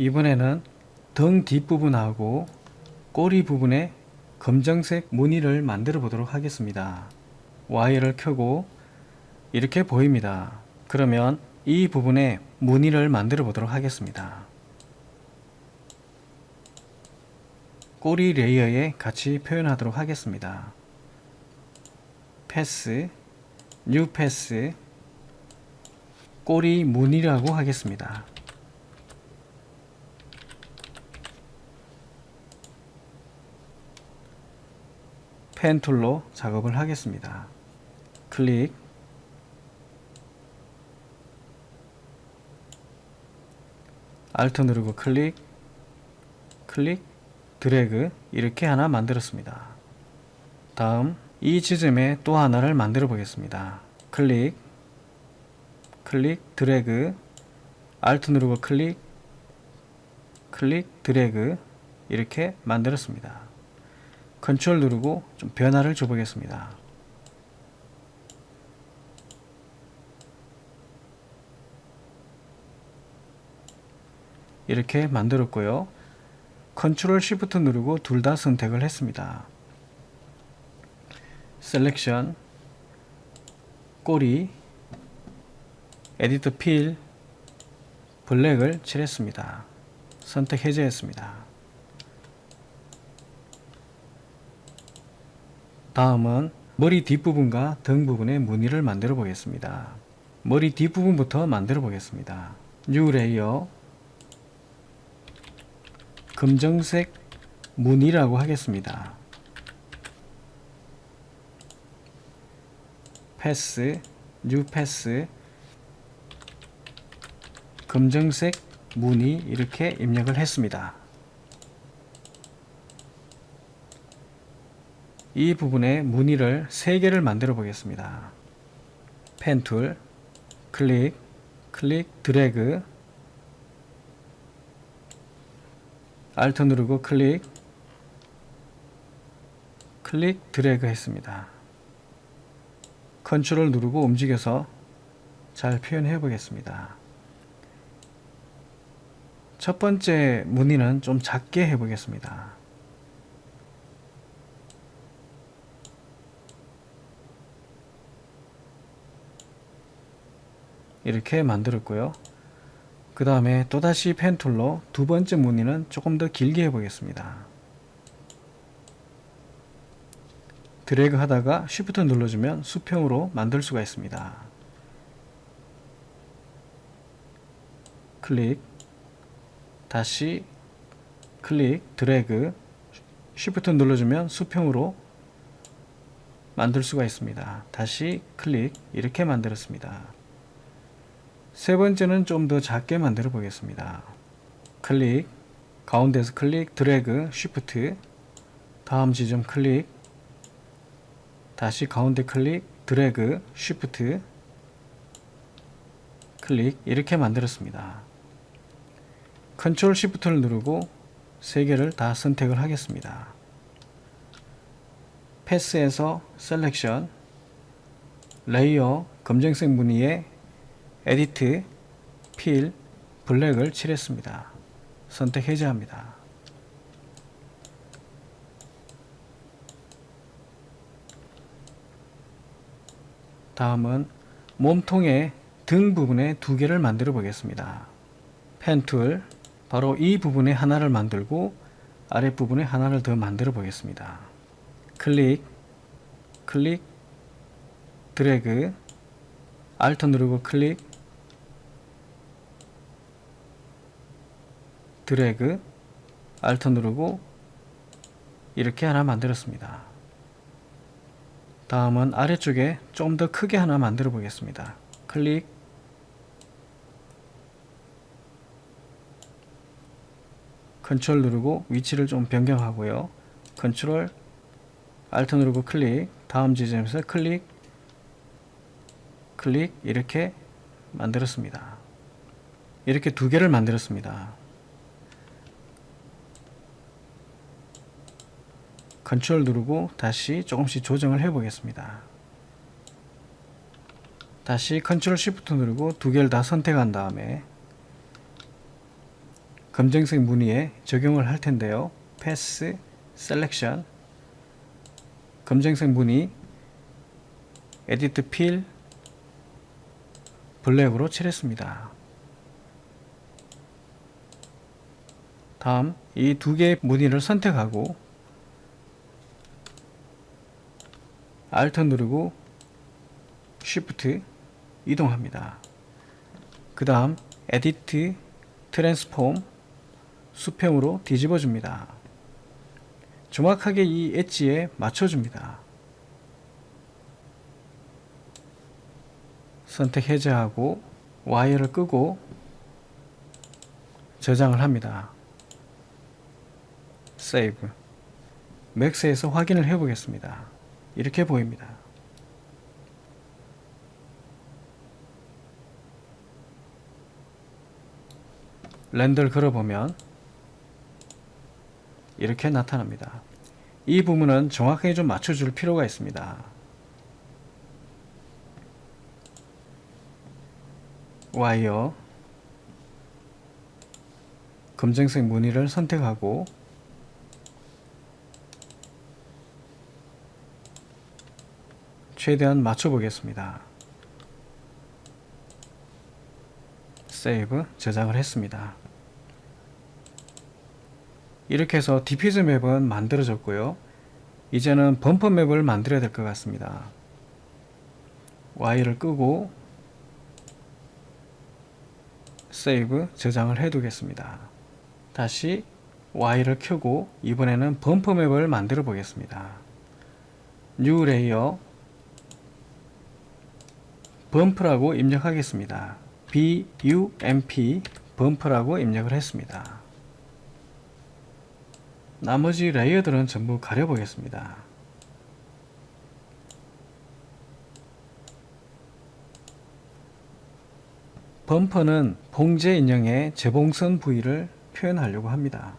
이번에는 등 뒷부분하고 꼬리 부분에 검정색 무늬를 만들어 보도록 하겠습니다. 와이어를 켜고 이렇게 보입니다. 그러면 이 부분에 무늬를 만들어 보도록 하겠습니다. 꼬리 레이어에 같이 표현하도록 하겠습니다. 패스, 뉴 패스, 꼬리 무늬라고 하겠습니다. 펜 툴로 작업을 하겠습니다. 클릭, 알트 누르고 클릭, 클릭, 드래그 이렇게 하나 만들었습니다. 다음 이 지점에 또 하나를 만들어 보겠습니다. 클릭, 클릭, 드래그, 알트 누르고 클릭, 클릭, 드래그 이렇게 만들었습니다. 컨트롤 누르고 좀 변화를 줘 보겠습니다. 이렇게 만들었고요. 컨트롤 시프트 누르고 둘 다 선택을 했습니다. 셀렉션, 꼬리, 에디터 필, 블랙을 칠했습니다. 선택 해제했습니다. 다음은 머리 뒷부분과 등 부분에 무늬를 만들어 보겠습니다. 머리 뒷부분부터 만들어 보겠습니다. 뉴 레이어, 검정색 무늬라고 하겠습니다. 패스, 뉴 패스, 검정색 무늬 이렇게 입력을 했습니다. 이 부분에 무늬를 3개를 만들어 보겠습니다. 펜 툴, 클릭, 클릭, 드래그, 알트 누르고 클릭, 클릭, 드래그 했습니다. 컨트롤 누르고 움직여서 잘 표현해 보겠습니다. 첫 번째 무늬는 좀 작게 해 보겠습니다. 이렇게 만들었고요. 그 다음에 또다시 펜 툴로 두 번째 무늬는 조금 더 길게 해 보겠습니다. 드래그 하다가 쉬프트 눌러주면 수평으로 만들 수가 있습니다. 클릭, 다시 클릭, 드래그, 쉬프트 눌러주면 수평으로 만들 수가 있습니다. 다시 클릭, 이렇게 만들었습니다. 세 번째는 좀 더 작게 만들어 보겠습니다. 클릭, 가운데서 클릭, 드래그, 쉬프트, 다음 지점 클릭, 다시 가운데 클릭, 드래그, 쉬프트, 클릭 이렇게 만들었습니다. 컨트롤 시프트를 누르고 3개를 다 선택을 하겠습니다. 패스에서 셀렉션, 레이어, 검정색 무늬에 에디트, 필, 블랙을 칠했습니다. 선택 해제합니다. 다음은 몸통의 등 부분에 2개를 만들어 보겠습니다. 펜 툴, 바로 이 부분에 하나를 만들고 아랫부분에 하나를 더 만들어 보겠습니다. 클릭, 클릭, 드래그, 알트 누르고 클릭, 드래그, 알트 누르고 이렇게 하나 만들었습니다. 다음은 아래쪽에 좀 더 크게 하나 만들어 보겠습니다. 클릭, 컨트롤 누르고 위치를 좀 변경하고요. 컨트롤, 알트 누르고 클릭, 다음 지점에서 클릭, 클릭 이렇게 만들었습니다. 이렇게 2개를 만들었습니다. 컨트롤 누르고 다시 조금씩 조정을 해 보겠습니다. 다시 컨트롤 시프트 누르고 2개를 다 선택한 다음에 검정색 무늬에 적용을 할 텐데요. 패스, 셀렉션, 검정색 무늬, 에디트 필, 블랙으로 칠했습니다. 다음 이 두 개의 무늬를 선택하고 Alt 누르고 Shift 이동합니다. 그 다음 에디트, 트랜스폼, 수평으로 뒤집어 줍니다. 정확하게 이 엣지에 맞춰줍니다. 선택 해제하고 와이어를 끄고 저장을 합니다. 세이브. 맥스에서 확인을 해 보겠습니다. 이렇게 보입니다. 렌더를 걸어보면 이렇게 나타납니다. 이 부분은 정확하게 좀 맞춰줄 필요가 있습니다. 와이어, 검정색 무늬를 선택하고 최대한 맞춰 보겠습니다. 세이브, 저장을 했습니다. 이렇게 해서 디퓨저 맵은 만들어졌고요. 이제는 범퍼 맵을 만들어야 될 것 같습니다. Y를 끄고 세이브, 저장을 해 두겠습니다. 다시 Y를 켜고 이번에는 범퍼 맵을 만들어 보겠습니다. 뉴 레이어, 범프라고 입력하겠습니다. BUMP, 범프라고 입력을 했습니다. 나머지 레이어들은 전부 가려 보겠습니다. 범퍼는 봉제 인형의 재봉선 부위를 표현하려고 합니다.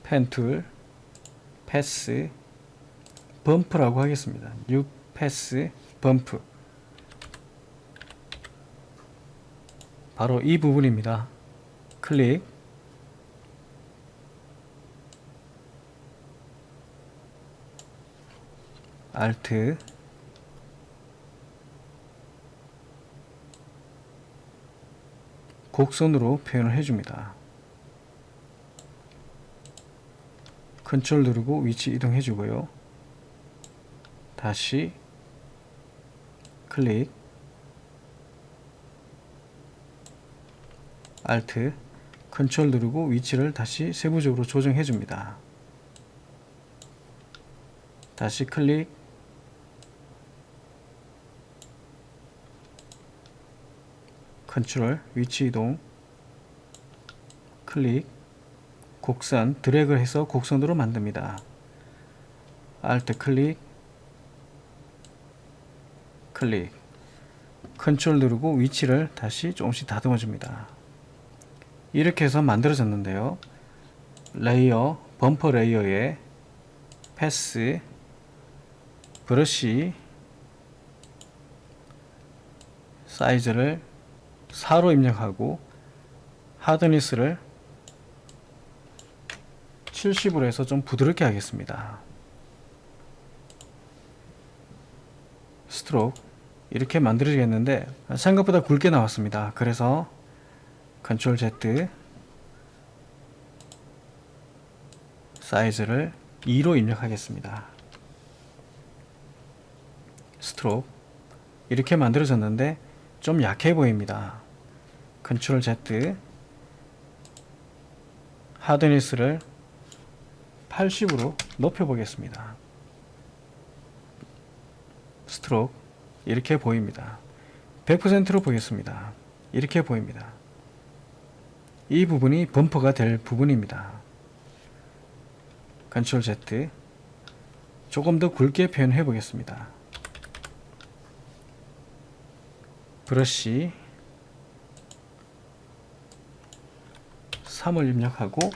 펜툴, 패스, 범프라고 하겠습니다. 뉴 패스, 범프. 바로 이 부분입니다. 클릭, Alt, 곡선으로 표현을 해줍니다. 컨트롤 누르고 위치 이동해 주고요. 다시 클릭, Alt, 컨트롤 누르고 위치를 다시 세부적으로 조정해 줍니다. 다시 클릭, 컨트롤, 위치 이동, 클릭, 곡선, 드래그를 해서 곡선으로 만듭니다. Alt 클릭, 클릭, 컨트롤 누르고 위치를 다시 조금씩 다듬어 줍니다. 이렇게 해서 만들어졌는데요. 레이어, 범퍼 레이어에 패스, 브러쉬, 사이즈를 4로 입력하고 하드니스를 70으로 해서 좀 부드럽게 하겠습니다. 스트로크 이렇게 만들어지겠는데 생각보다 굵게 나왔습니다. 그래서 컨트롤 Z, 사이즈를 2로 입력하겠습니다. 스트로크 이렇게 만들어졌는데 좀 약해 보입니다. 컨트롤 Z, 하드니스를 80으로 높여 보겠습니다. 스트로크 이렇게 보입니다. 100%로 보겠습니다. 이렇게 보입니다. 이 부분이 범퍼가 될 부분입니다. 컨트롤 Z, 조금 더 굵게 표현해 보겠습니다. 브러쉬 3을 입력하고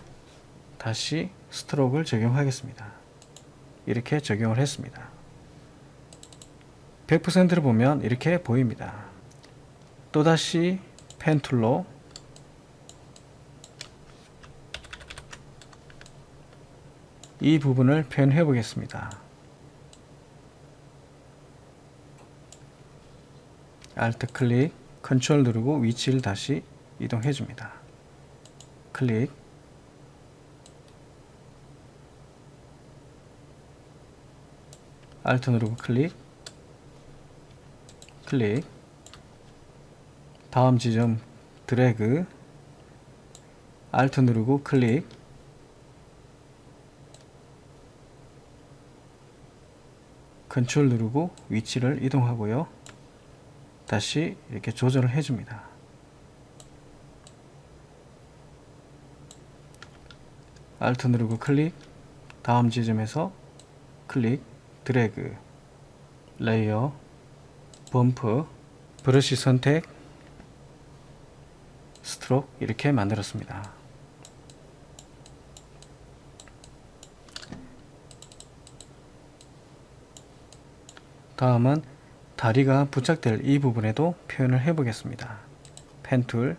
다시 스트로크를 적용하겠습니다. 이렇게 적용을 했습니다. 100%를 보면 이렇게 보입니다. 또다시 펜 툴로 이 부분을 표현해 보겠습니다. Alt 클릭, 컨트롤 누르고 위치를 다시 이동해 줍니다. 클릭, Alt 누르고 클릭, 클릭, 다음 지점 드래그, Alt 누르고 클릭, 컨트롤 누르고 위치를 이동하고요. 다시 이렇게 조절을 해줍니다. Alt 누르고 클릭, 다음 지점에서 클릭, 드래그, 레이어, 범프, 브러쉬 선택, 스트로크 이렇게 만들었습니다. 다음은 다리가 부착될 이 부분에도 표현을 해 보겠습니다. 펜 툴,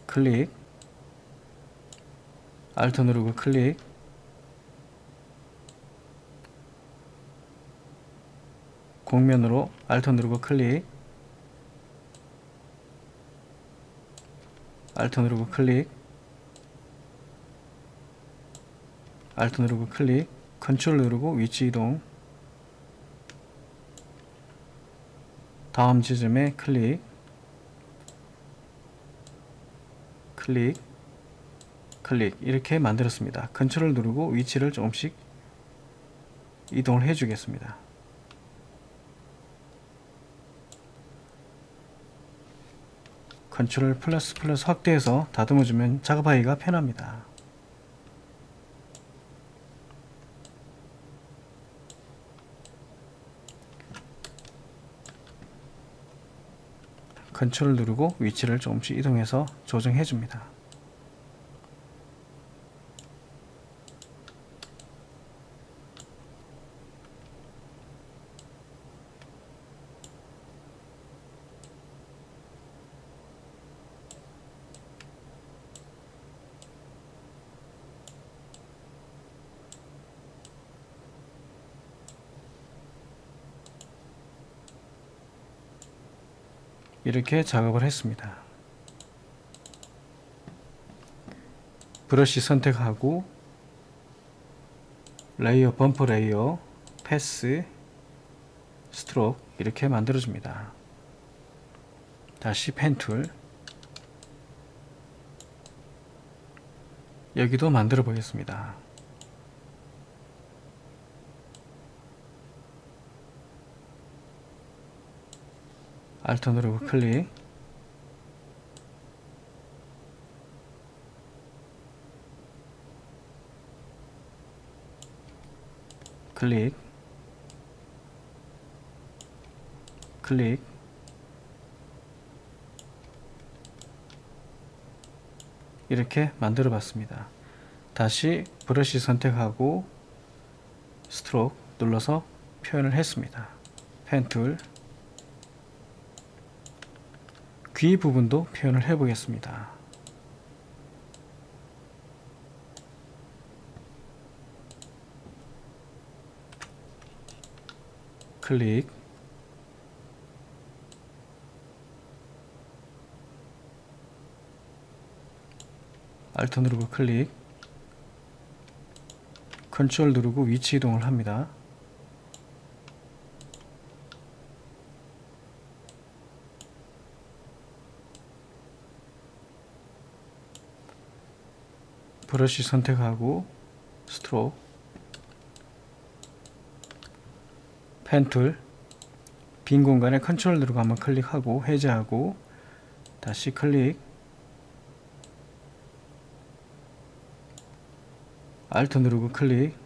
클릭, Alt 누르고 클릭, 곡면으로 Alt 누르고 클릭, Alt 누르고 클릭, Alt 누르고 클릭, 컨트롤 누르고 위치 이동, 다음 지점에 클릭, 클릭, 클릭 이렇게 만들었습니다. 컨트롤 누르고 위치를 조금씩 이동을 해 주겠습니다. 컨트롤 플러스 플러스 확대해서 다듬어 주면 작업하기가 편합니다. 컨트롤 누르고 위치를 조금씩 이동해서 조정해 줍니다. 이렇게 작업을 했습니다. 브러쉬 선택하고 레이어, 범퍼 레이어, 패스, 스트로크 이렇게 만들어줍니다. 다시 펜 툴, 여기도 만들어 보겠습니다. Alt 누르고 클릭, 클릭, 클릭, 이렇게 만들어 봤습니다. 다시 브러쉬 선택하고 스트로크 눌러서 표현을 했습니다. 펜 툴, 귀 부분도 표현을 해 보겠습니다. 클릭, Alt 누르고 클릭, 컨트롤 누르고 위치 이동을 합니다. 브러쉬 선택하고 스트로크, 펜 툴, 빈 공간에 컨트롤 누르고 한번 클릭하고 해제하고 다시 클릭, Alt 누르고 클릭,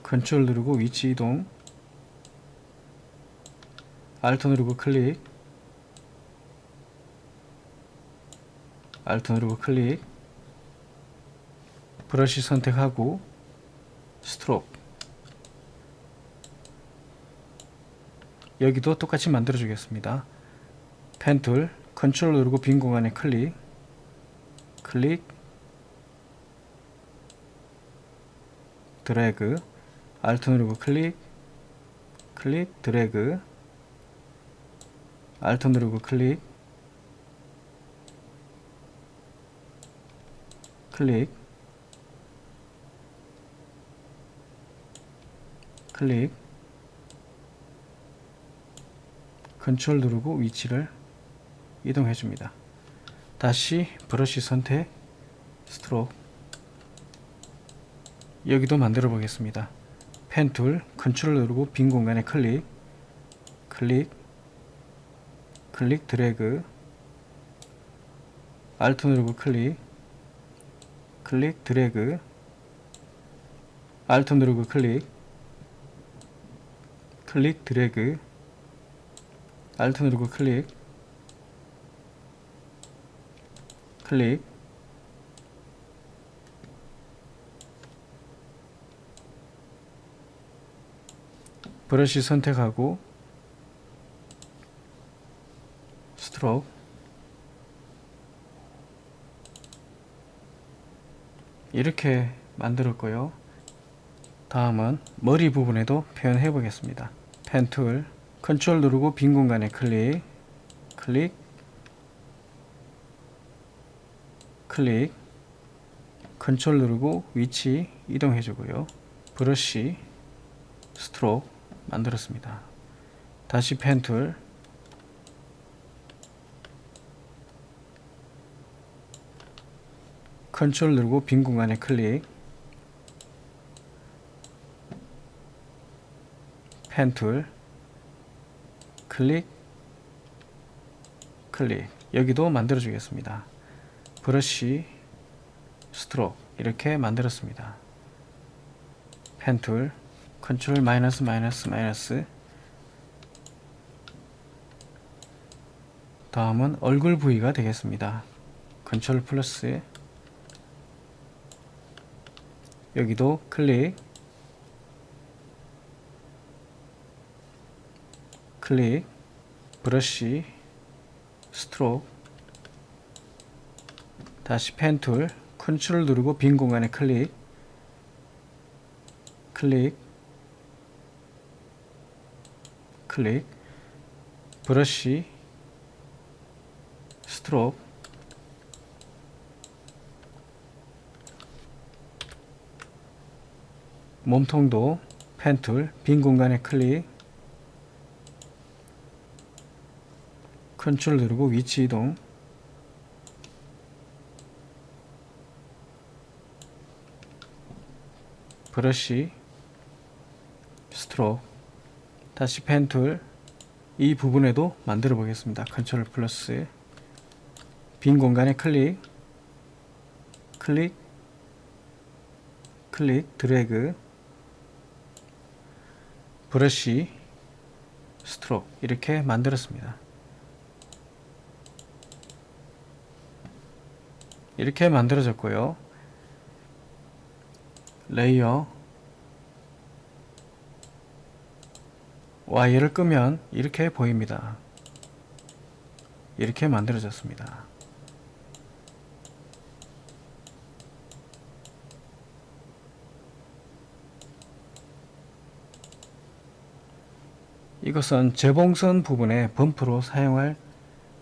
컨트롤 누르고 위치 이동, Alt 누르고 클릭, Alt 누르고 클릭, 브러쉬 선택하고 스트로크. 여기도 똑같이 만들어 주겠습니다. 펜 툴, 컨트롤 누르고 빈 공간에 클릭, 클릭, 드래그, 알트 누르고 클릭, 클릭, 드래그, 알트 누르고 클릭, 클릭, 클릭, 컨트롤 누르고 위치를 이동해 줍니다. 다시 브러쉬 선택, 스트로크. 여기도 만들어 보겠습니다. 펜 툴, 컨트롤 누르고 빈 공간에 클릭, 클릭, 클릭, 드래그, 알트 누르고 클릭, 클릭, 드래그, 알트 누르고 클릭, 클릭, 드래그, 알트 누르고 클릭, 클릭, 브러쉬 선택하고 스트로크. 이렇게 만들었고요. 다음은 머리 부분에도 표현해 보겠습니다. 펜 툴, 컨트롤 누르고 빈 공간에 클릭, 클릭, 클릭, 컨트롤 누르고 위치 이동해 주고요. 브러쉬, 스트로크 만들었습니다. 다시 펜 툴, 컨트롤 누르고 빈 공간에 클릭, 펜 툴, 클릭, 클릭. 여기도 만들어 주겠습니다. 브러쉬, 스트로크 이렇게 만들었습니다. 펜 툴, 컨트롤 마이너스 마이너스 마이너스. 다음은 얼굴 부위가 되겠습니다. 컨트롤 플러스. 여기도 클릭, 클릭, 브러쉬, 스트로크. 다시 펜 툴, 컨트롤 누르고 빈 공간에 클릭, 클릭, 클릭, 브러쉬, 스트로크. 몸통도 펜 툴, 빈 공간에 클릭, 컨트롤 누르고 위치 이동, 브러쉬, 스트로크. 다시 펜 툴, 이 부분에도 만들어 보겠습니다. 컨트롤 플러스, 빈 공간에 클릭, 클릭, 클릭, 드래그, 브러쉬, 스트로크 이렇게 만들었습니다. 이렇게 만들어졌고요. 레이어, 와이어를 끄면 이렇게 보입니다. 이렇게 만들어졌습니다. 이것은 재봉선 부분의 범프로 사용할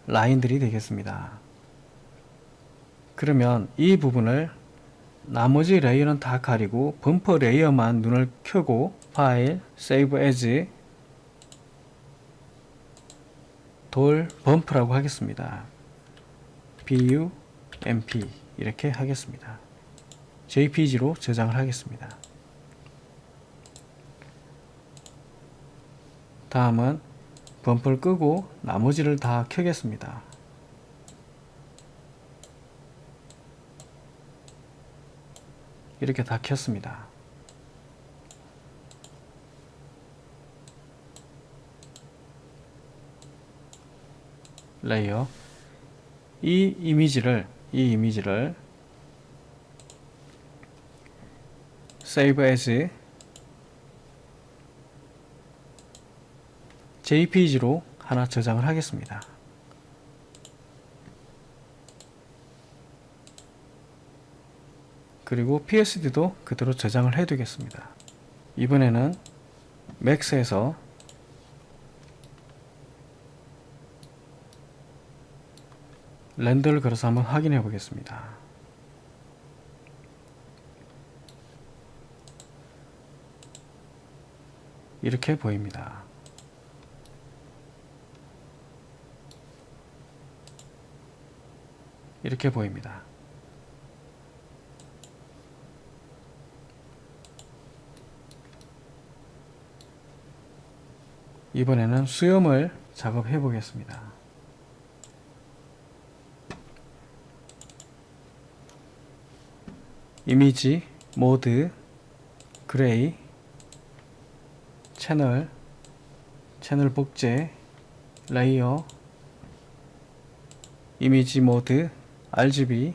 라인들이 되겠습니다. 그러면 이 부분을 나머지 레이어는 다 가리고 범퍼 레이어만 눈을 켜고 파일, 세이브 에즈, 돌 범프라고 하겠습니다. BUMP 이렇게 하겠습니다. JPG로 저장을 하겠습니다. 다음은 범퍼를 끄고 나머지를 다 켜겠습니다. 이렇게 다 켰습니다. 레이어, 이 이미지를 Save as JPG로 하나 저장을 하겠습니다. 그리고 PSD도 그대로 저장을 해 두겠습니다. 이번에는 맥스에서 렌더를 걸어서 한번 확인해 보겠습니다. 이렇게 보입니다. 이렇게 보입니다. 이번에는 수염을 작업해 보겠습니다. 이미지, 모드, 그레이, 채널 복제, 레이어, 이미지 모드, RGB,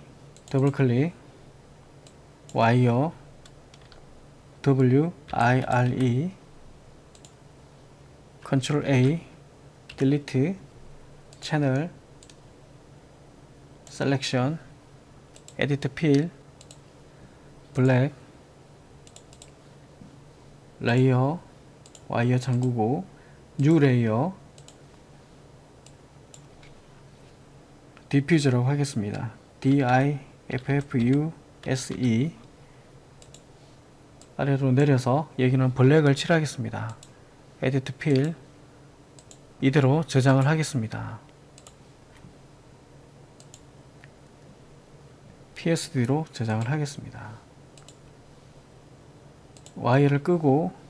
더블클릭, 와이어, WIRE, 컨트롤 A, 딜리트, 채널, 셀렉션, 에디트 필, 블랙, 레이어, 와이어 잠그고, 뉴 레이어, 디퓨저라고 하겠습니다. DIFFUSE. 아래로 내려서 여기는 블랙을 칠하겠습니다. 에디트 필, 이대로 저장을 하겠습니다. PSD로 저장을 하겠습니다. 와이어를 끄고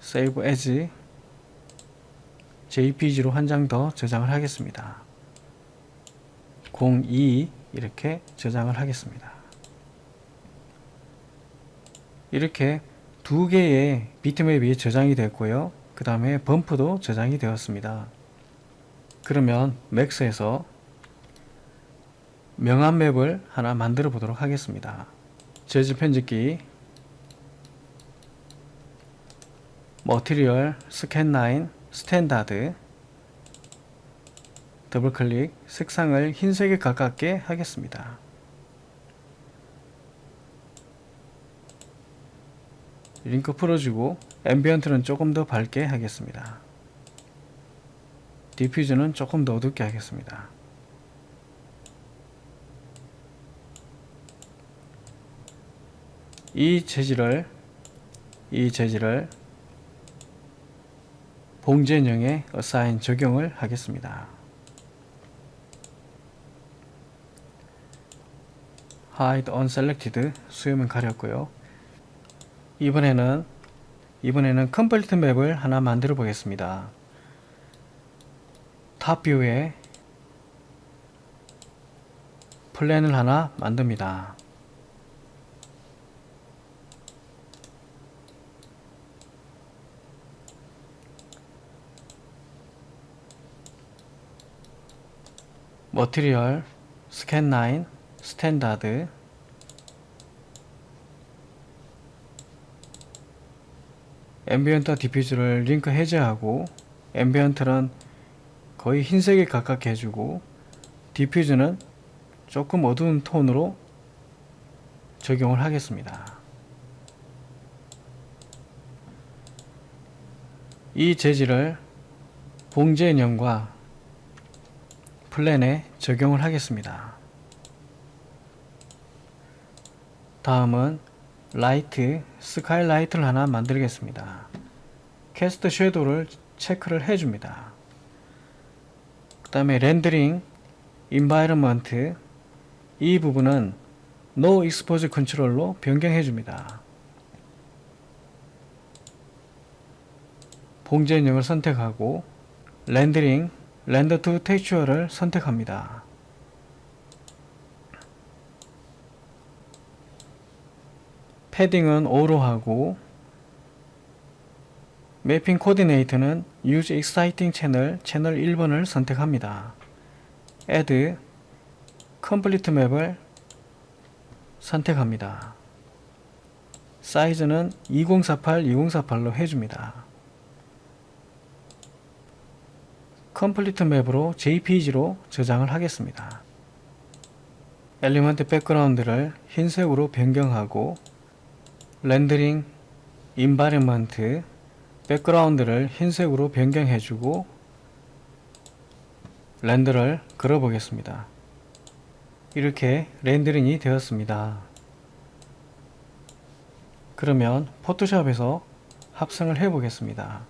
Save as JPG로 한 장 더 저장을 하겠습니다. 02 이렇게 저장을 하겠습니다. 이렇게 두 개의 비트맵이 저장이 됐고요. 그 다음에 범프도 저장이 되었습니다. 그러면 맥스에서 명암 맵을 하나 만들어 보도록 하겠습니다. 재질 편집기, 머티리얼, 스캔 라인, 스탠다드, 더블클릭, 색상을 흰색에 가깝게 하겠습니다. 링크 풀어주고 앰비언트는 조금 더 밝게 하겠습니다. 디퓨저는 조금 더 어둡게 하겠습니다. 이 재질을 봉제형에 assign 적용을 하겠습니다. hide unselected 수염은 가렸고요. 이번에는 컴플리트 맵을 하나 만들어 보겠습니다. 탑 뷰에 플랜을 하나 만듭니다. 머티리얼, 스캔 라인, 스탠다드, 앰비언트와 디퓨저를 링크 해제하고 앰비언트는 거의 흰색에 가깝게 해주고 디퓨저는 조금 어두운 톤으로 적용을 하겠습니다. 이 재질을 봉제인형과 플랜에 적용을 하겠습니다. 다음은 라이트, 스카이라이트를 하나 만들겠습니다. 캐스트 섀도우를 체크를 해줍니다. 그 다음에 렌더링, 인바이러먼트, 이 부분은 No Exposure 컨트롤로 변경해줍니다. 봉제인형을 선택하고 렌더링, 렌더 투 텍스처를 선택합니다. 패딩은 5로 하고 매핑 코디네이터는 Use Exciting 채널 1번을 선택합니다. Add Complete 맵을 선택합니다. 사이즈는 2048, 2048로 해줍니다. 컴플리트 맵으로 JPG로 저장을 하겠습니다. 엘리먼트 백그라운드를 흰색으로 변경하고 렌더링 인바이러먼트 백그라운드를 흰색으로 변경해주고 렌더를 걸어 보겠습니다. 이렇게 렌더링이 되었습니다. 그러면 포토샵에서 합성을 해 보겠습니다.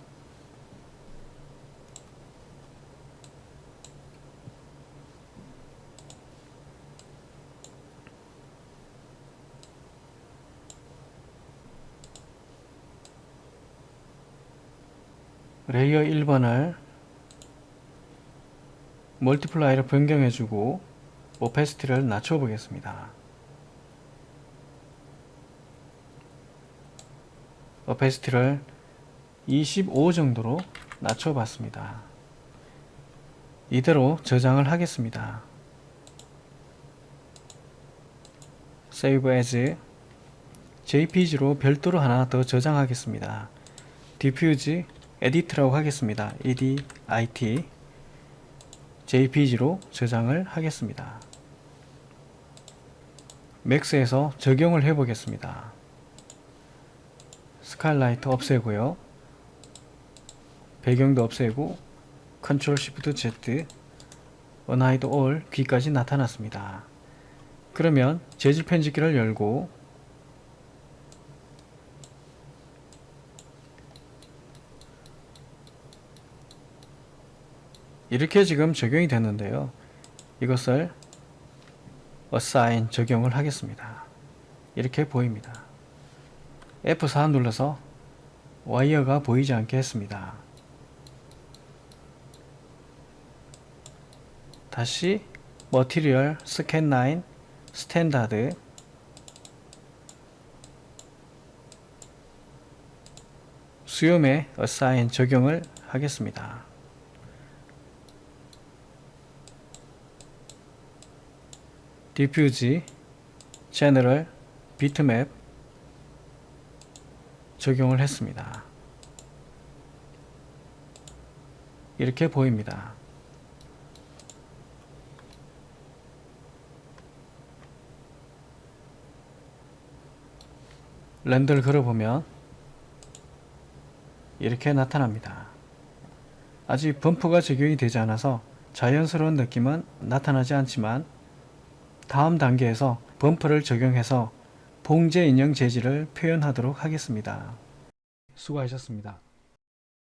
레이어 1번을 멀티플라이를 변경해주고 오페시티를 낮춰 보겠습니다. 오페시티를 25 정도로 낮춰 봤습니다. 이대로 저장을 하겠습니다. Save as JPG로 별도로 하나 더 저장하겠습니다. Diffuse Edit라고 하겠습니다. EDIT JPG로 저장을 하겠습니다. 맥스에서 적용을 해 보겠습니다. 스카일라이트 없애고요. 배경도 없애고 Ctrl Shift Z Unhide All 귀까지 나타났습니다. 그러면 재질 편집기를 열고 이렇게 지금 적용이 됐는데요. 이것을 Assign 적용을 하겠습니다. 이렇게 보입니다. F4 눌러서 와이어가 보이지 않게 했습니다. 다시 Material Scan Line Standard 수염에 Assign 적용을 하겠습니다. Diffuse General Bitmap 적용을 했습니다. 이렇게 보입니다. 렌더를 걸어보면 이렇게 나타납니다. 아직 범퍼가 적용이 되지 않아서 자연스러운 느낌은 나타나지 않지만 다음 단계에서 범퍼를 적용해서 봉제 인형 재질을 표현하도록 하겠습니다. 수고하셨습니다.